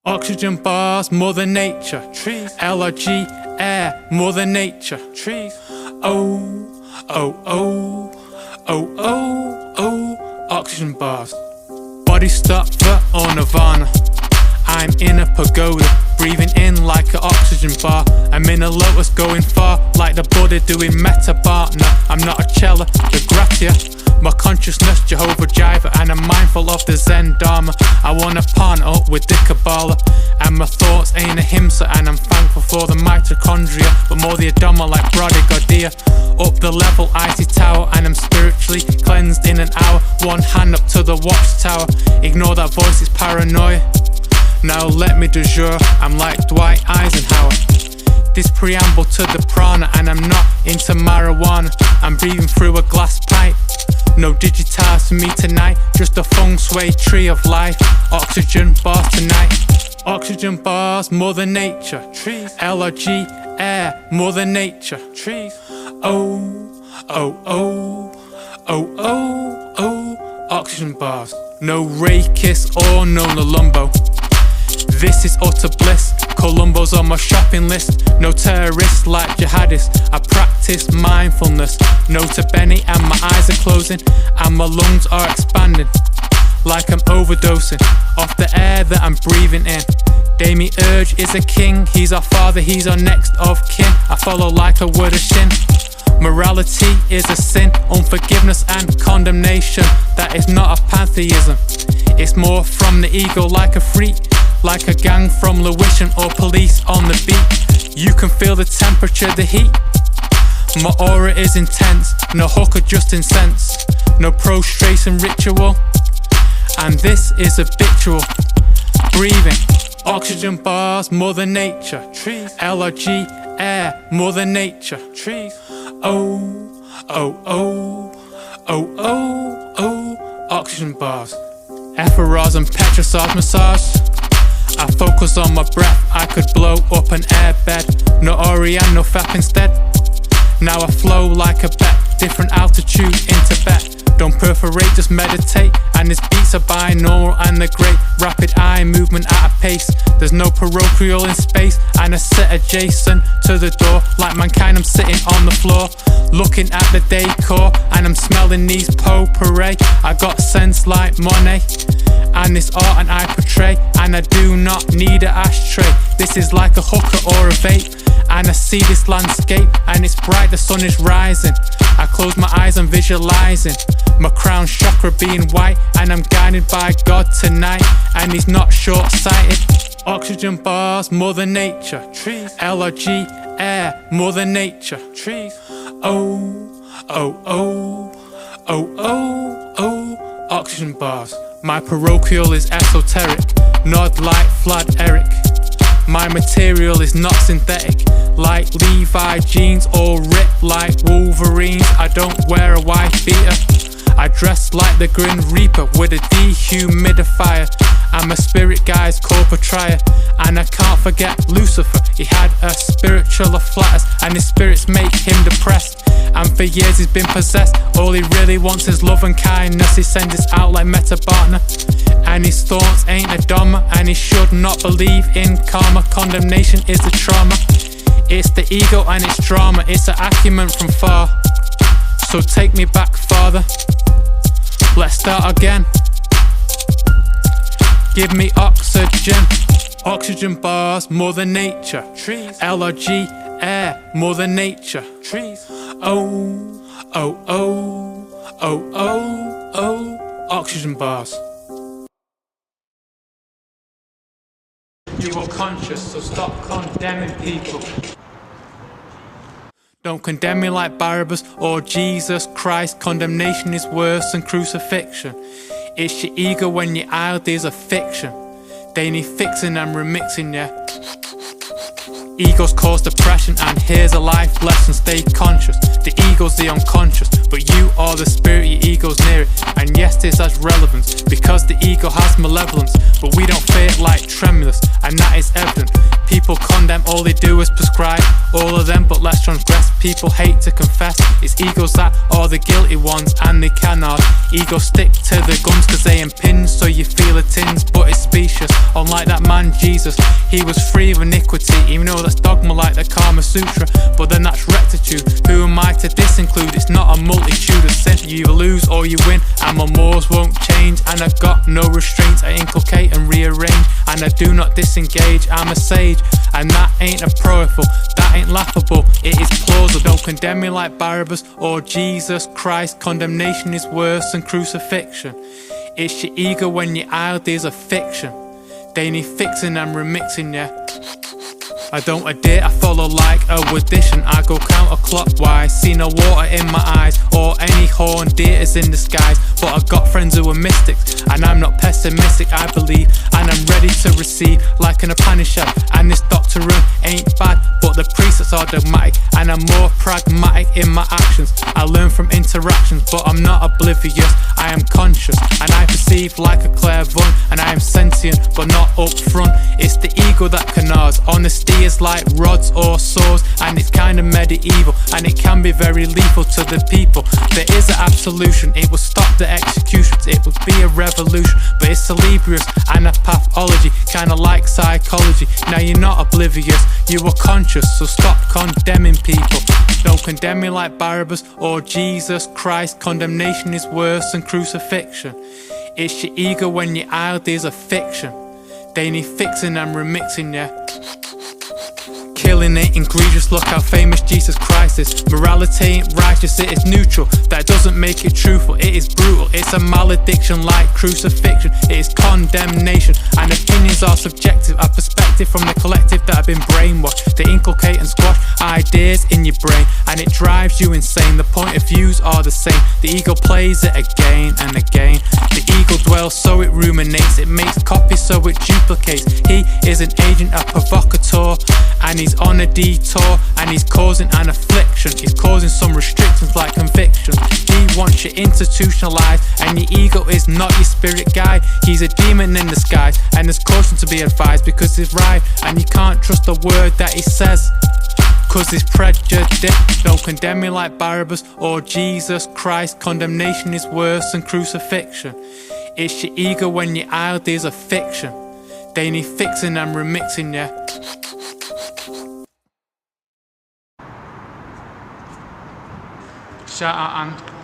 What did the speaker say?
Oxygen bars, Mother Nature. Trees. LRG, air, Mother Nature. Trees. Oh, oh, oh, oh, oh, oh. Oxygen bars. Body stop for Nirvana. I'm in a pagoda, breathing in like an oxygen bar. I'm in a lotus going far, like the Buddha doing metta-bhatana. I'm not a cella, the gratia. My consciousness, Jehovah Jireh, and I'm mindful of the Zen Dharma. I wanna partner up with the Kabbalah, and my thoughts ain't a himsa, and I'm thankful for the mitochondria, but more the Adama like Brodigodia. Up the level, icy tower, and I'm spiritually cleansed in an hour. One hand up to the watchtower, ignore that voice, it's paranoia. Now let me du jour, I'm like Dwight Eisenhower. This preamble to the prana, and I'm not into marijuana. I'm breathing through a glass pipe. No digitize for me tonight, just a feng shui tree of life. Oxygen bars tonight. Oxygen bars, Mother Nature. Trees. LRG, air, Mother Nature. Trees. Oh, oh, oh, oh, oh, oh. Oxygen bars. No Reikis or no Nalumbo. This is utter bliss. Columbo's on my shopping list. No terrorists like jihadists. I practice mindfulness. No to Benny and my eyes are closing, and my lungs are expanding like I'm overdosing off the air that I'm breathing in. Demi Urge is a king. He's our father, he's our next of kin. I follow like a word of shin. Morality is a sin. Unforgiveness and condemnation, that is not a pantheism. It's more from the ego, like a freak, like a gang from Lewisham or police on the beat. You can feel the temperature, the heat. My aura is intense. No hooker, just incense. No prostration ritual. And this is habitual. Breathing. Oxygen bars, Mother Nature. Trees. LRG, air, Mother Nature. Trees. Oh, oh, oh, oh, oh, oh. Oxygen bars. Epheros and petrosars massage. I focus on my breath, I could blow up an airbed. No Orion, no FAP instead. Now I flow like a bat, different altitude in Tibet. Don't perforate, just meditate. And his beats are binaural and they're great. Rapid eye movement at a pace. There's no parochial in space, and I sit adjacent to the door. Like mankind, I'm sitting on the floor, looking at the decor, and I'm smelling these potpourri. I got sense like Monet, and it's art and I portray. And I do not need an ashtray. This is like a hooker or a vape. And I see this landscape, and it's bright, the sun is rising. I close my eyes, I'm visualizing my crown chakra being white, and I'm guided by God tonight, and he's not short-sighted. Oxygen bars, Mother Nature. Trees. LRG, air, Mother Nature. Trees. Oh, oh, oh, oh, oh, oh. Oxygen bars. My parochial is esoteric. Nod like Vlad Eric. My material is not synthetic, like Levi jeans or ripped like Wolverines. I don't wear a white beater. I dress like the Grim Reaper with a dehumidifier. I'm a spirit guy's corporatrier, and I can't forget Lucifer. He had a spiritual afflatus, and his spirits make him depressed. And for years he's been possessed. All he really wants is love and kindness. He sends us out like metta-bhatana, and his thoughts ain't a dharma, and he should not believe in karma. Condemnation is the trauma. It's the ego and it's drama. It's an acumen from far. So take me back, Father. Let's start again. Give me oxygen. Oxygen bars, Mother Nature. Trees. LRG, air, Mother Nature. Trees. Oh, oh, oh, oh, oh, oh. Oxygen bars. You are conscious, so stop condemning people. Don't condemn me like Barabbas or Jesus Christ. Condemnation is worse than crucifixion. It's your ego when your ideas are fiction. They need fixing and remixing, yeah. Egos cause depression, and here's a life lesson: stay conscious. The ego's the unconscious, but you are the spirit, your ego's near it. And yes, this has relevance, because the ego has malevolence, but we don't feel it like tremulous, and that is evident. People condemn all all they do is prescribe. All of them but less transgress. People hate to confess. It's egos that are the guilty ones, and they cannot. Egos stick to the guns cause they impinge, so you feel a tinge, but it's specious. Unlike that man Jesus, he was free of iniquity, even though that's dogma like the Kama Sutra. But then that's rectitude. Who am I to disinclude? It's not a multitude of sin. You either lose or you win, and my mores won't change. And I've got no restraints. I inculcate and rearrange, and I do not disengage. I'm a sage, and that ain't a profile. That ain't laughable, it is plausible. Don't condemn me like Barabbas or Jesus Christ. Condemnation is worse than crucifixion. It's your ego when your ideas are fiction. They need fixing and remixing, yeah. I don't adhere, I follow like a addition. I go counterclockwise, see no water in my eyes, or any horn deers in the skies. But I've got friends who are mystics, and I'm not pessimistic, I believe, and I'm ready to receive like an Upanishad. And this doctrine ain't bad, but the precepts are dogmatic, and I'm more pragmatic in my actions. I learn from interactions, but I'm not oblivious. I am conscious, and I perceive like a clairvoyant, and I am sentient, but not upfront. It's the ego that canards. Honesty is like rods or swords, and it's kind of medieval, and it can be very lethal to the people. There is an absolution, it will stop the executions, it would be a revolution, but it's salubrious and a pathology, kinda like psychology. Now you're not oblivious, you are conscious, so stop condemning people. Don't condemn me like Barabbas or Jesus Christ. Condemnation is worse than crucifixion. It's your ego when your ideas are fiction. They need fixing and remixing, yeah. Killing it egregious, look how famous Jesus Christ is. Morality ain't righteous, it is neutral. That doesn't make it truthful, it is brutal. It's a malediction like crucifixion. It is condemnation, and opinions are subjective. A perspective from the collective that have been brainwashed. They inculcate and squash ideas in your brain, and it drives you insane. The point of views are the same. The ego plays it again and again. The ego dwells so it ruminates. It makes copies so it duplicates. He is an agent, a provocateur, and he's on a detour, and he's causing an affliction. He's causing some restrictions like conviction. He wants you institutionalized, and your ego is not your spirit guide. He's a demon in disguise, and there's caution to be advised, because he's right, and you can't trust a word that he says, cause he's prejudiced. Don't condemn me like Barabbas or Jesus Christ. Condemnation is worse than crucifixion. It's your ego when your ideas are fiction. They need fixing and remixing, yeah. Shout out and